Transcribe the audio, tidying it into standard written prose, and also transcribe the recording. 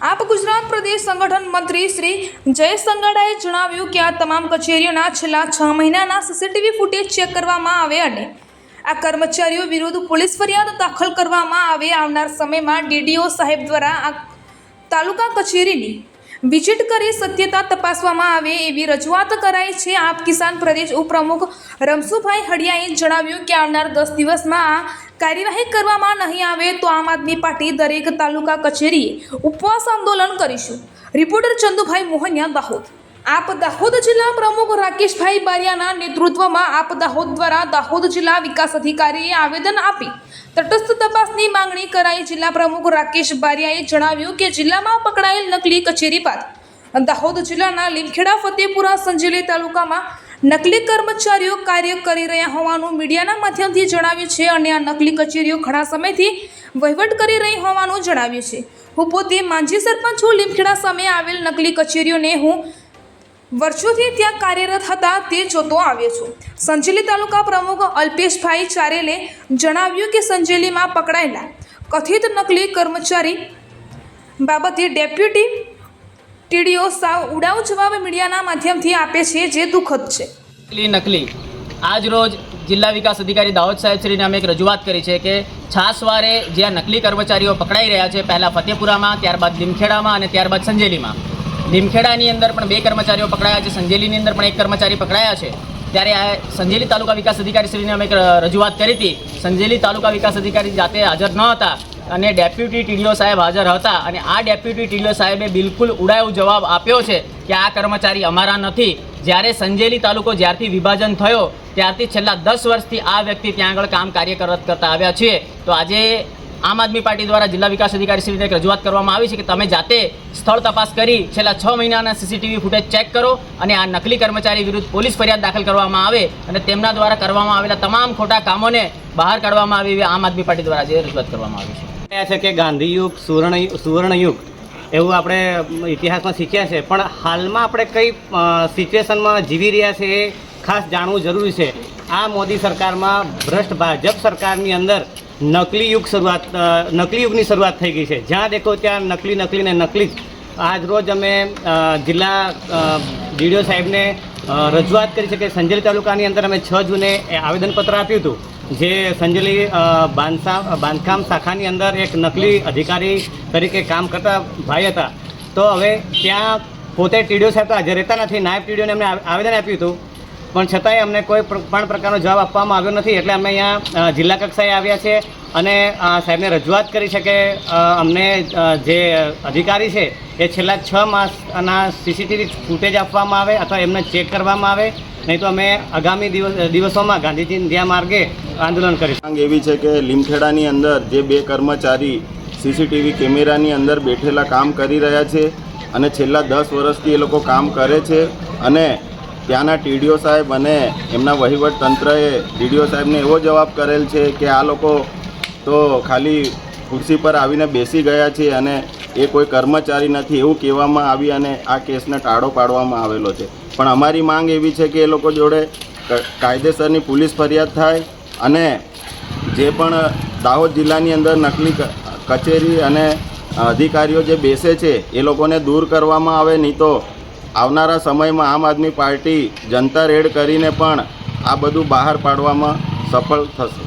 આપ ગુજરાત પ્રદેશ સંગઠન મંત્રી શ્રી જયેશ સંઘાડાએ જણાવ્યું કે આ તમામ કચેરીઓના છેલ્લા 6 મહિનાના સીસીટીવી ફૂટેજ ચેક કરવામાં આવે અને આ કર્મચારીઓ વિરુદ્ધ પોલીસ ફરિયાદ દાખલ કરવામાં આવે। આવનાર સમયમાં ડીડીઓ સાહેબ દ્વારા આ તાલુકા કચેરીની વિઝિટ કરી સત્યતા તપાસવામાં આવે એવી રજૂઆત કરાઈ છે। આપ કિસાન પ્રદેશ ઉપપ્રમુખ રમસુભાઈ હડિયાએ જણાવ્યું કે આવનાર 10 દિવસમાં આ કાર્યવાહી કરવામાં નહીં આવે તો આમ આદમી પાર્ટી દરેક તાલુકા કચેરીએ ઉપવાસ આંદોલન કરીશું। રિપોર્ટર ચંદુભાઈ મોહનિયા, દાહોદ। આપ દાહોદ જિલ્લા પ્રમુખ રાકેશભાઈ બારિયાના નેતૃત્વમાં આપ દાહોદ દ્વારા દાહોદ જિલ્લા વિકાસ અધિકારીએ આવેદન આપી તટસ્થ તપાસની માંગણી કરાઈ। જિલ્લા પ્રમુખ રાકેશ બારિયાએ જણાવ્યું કે જિલ્લામાં પકડાયેલ નકલી કચેરી બાદ દાહોદ જિલ્લાના લીમખેડા, ફતેપુરા, સંજેલી તાલુકામાં નકલી કર્મચારીઓ કાર્ય કરી રહ્યા હોવાનું મીડિયાના માધ્યમથી જણાવ્યું છે અને આ નકલી કચેરીઓ ઘણા સમયથી વહીવટ કરી રહી હોવાનું જણાવ્યું છે। હું પોતે માંજી સરપંચ છું। લીમખેડા સામે આવેલ નકલી કચેરીઓને હું વર્ષોથી ત્યાં કાર્યરત હતા તે જોતો આવ્યો છું। સંજેલી તાલુકા પ્રમુખ અલ્પેશભાઈ ચારેલે જણાવ્યું કે સંજેલીમાં પકડાયેલા કથિત નકલી કર્મચારી બાબતે ડેપ્યુટી ટીડીઓ સાવ ઉડાવ જવાબ મીડિયાના માધ્યમથી આપે છે, જે દુઃખદ છે। નકલી આજ રોજ જિલ્લા વિકાસ અધિકારી દાહોદ સાહેબ શ્રીને અમે એક રજૂઆત કરી છે કે છાસવારે જ્યાં નકલી કર્મચારીઓ પકડાઈ રહ્યા છે, પહેલાં ફતેપુરામાં, ત્યારબાદ લીમખેડામાં અને ત્યારબાદ સંજેલીમાં। લીમખેડાની અંદર પણ 2 કર્મચારીઓ પકડાયા છે, સંજેલીની અંદર પણ 1 કર્મચારી પકડાયા છે। ત્યારે આ સંજેલી તાલુકા વિકાસ અધિકારી શ્રીને અમે એક રજૂઆત કરી હતી। સંજેલી તાલુકા વિકાસ અધિકારી જાતે હાજર ન હતા અને ડેપ્યુટી ટીડીઓ સાહેબ હાજર હતા અને આ ડેપ્યુટી ટીડીઓ સાહેબે બિલકુલ ઉડાવ જવાબ આપ્યો છે કે આ કર્મચારી અમારા નથી। જ્યારે સંજેલી તાલુકો જ્યારથી વિભાજન થયો ત્યારથી છેલ્લા 10 વર્ષથી આ વ્યક્તિ ત્યાં આગળ કામ કાર્યરત કરતા આવ્યા છીએ। તો આજે આમ આદમી પાર્ટી દ્વારા જિલ્લા વિકાસ અધિકારી શ્રીને એક રજૂઆત કરવામાં આવી છે કે તમે જાતે સ્થળ તપાસ કરી છેલ્લા 6 મહિનાના સીસીટીવી ફૂટેજ ચેક કરો અને આ નકલી કર્મચારી વિરુદ્ધ પોલીસ ફરિયાદ દાખલ કરવામાં આવે અને તેમના દ્વારા કરવામાં આવેલા તમામ ખોટા કામોને બહાર કાઢવામાં આવે એવી આમ આદમી પાર્ટી દ્વારા જે રજૂઆત કરવામાં આવી છે કે ગાંધીયુગ, સુવર્ણયુગ એવું આપણે ઇતિહાસમાં શીખ્યા છે, પણ હાલમાં આપણે કઈ સિચ્યુએશનમાં જીવી રહ્યા છે એ ખાસ જાણવું જરૂરી છે। આ મોદી સરકારમાં ભ્રષ્ટ ભાજપ સરકારની અંદર નકલી યુગની શરૂઆત થઈ ગઈ છે। જ્યાં દેખો ત્યાં નકલી ને નકલી જ। આજ રોજ અમે જિલ્લા ડીડીઓ સાહેબને રજૂઆત કરી છે કે સંજેલી તાલુકાની અંદર અમે 6 જૂને આવેદનપત્ર આપ્યું હતું, જે સંજેલી બાંધકામ શાખાની અંદર એક નકલી અધિકારી તરીકે કામ કરતા ભાઈ હતા। તો હવે ત્યાં પોતે ટીડીઓ સાહેબ તો હાજર રહેતા નથી, નાયબ ટીડીઓને અમને આવેદન આપ્યું હતું, પણ છતાંય અમને કોઈ પણ પ્રકારનો જવાબ આપવામાં આવ્યો નથી। એટલે અમે અહીંયા જિલ્લા કક્ષાએ આવ્યા છે અને સાહેબને રજૂઆત કરી છે કે અમને જે અધિકારી છે એ છેલ્લા 6 માસના સીસીટીવી ફૂટેજ આપવામાં આવે અથવા એમને ચેક કરવામાં આવે, નહીં તો અમે આગામી દિવસોમાં ગાંધીજી ઇન્ડિયા માર્ગે આંદોલન કરીશું। માંગ એવી છે કે લીમખેડાની અંદર જે 2 કર્મચારી સીસીટીવી કેમેરાની અંદર બેઠેલા કામ કરી રહ્યા છે અને છેલ્લા 10 વર્ષથી એ લોકો કામ કરે છે અને ત્યાંના ટીડીઓ સાહેબ અને એમના વહીવટ તંત્રએ ટીડીઓ સાહેબને એવો જવાબ કરેલ છે કે આ લોકો તો ખાલી ખુરશી પર આવીને બેસી ગયા છે અને એ કોઈ કર્મચારી નથી એવું કહેવામાં આવી અને આ કેસને ટાળો પાડવામાં આવેલો છે। પણ અમારી માંગ એવી છે કે એ લોકો જોડે કાયદેસરની પોલીસ ફરિયાદ થાય અને જે પણ દાહોદ જિલ્લાની અંદર નકલી કચેરી અને અધિકારીઓ જે બેસે છે એ લોકોને દૂર કરવામાં આવે, નહીં તો આવનારા સમયમાં આમ આદમી પાર્ટી જનતા રેડ કરીને પણ આ બધું બહાર પાડવામાં સફળ થશે।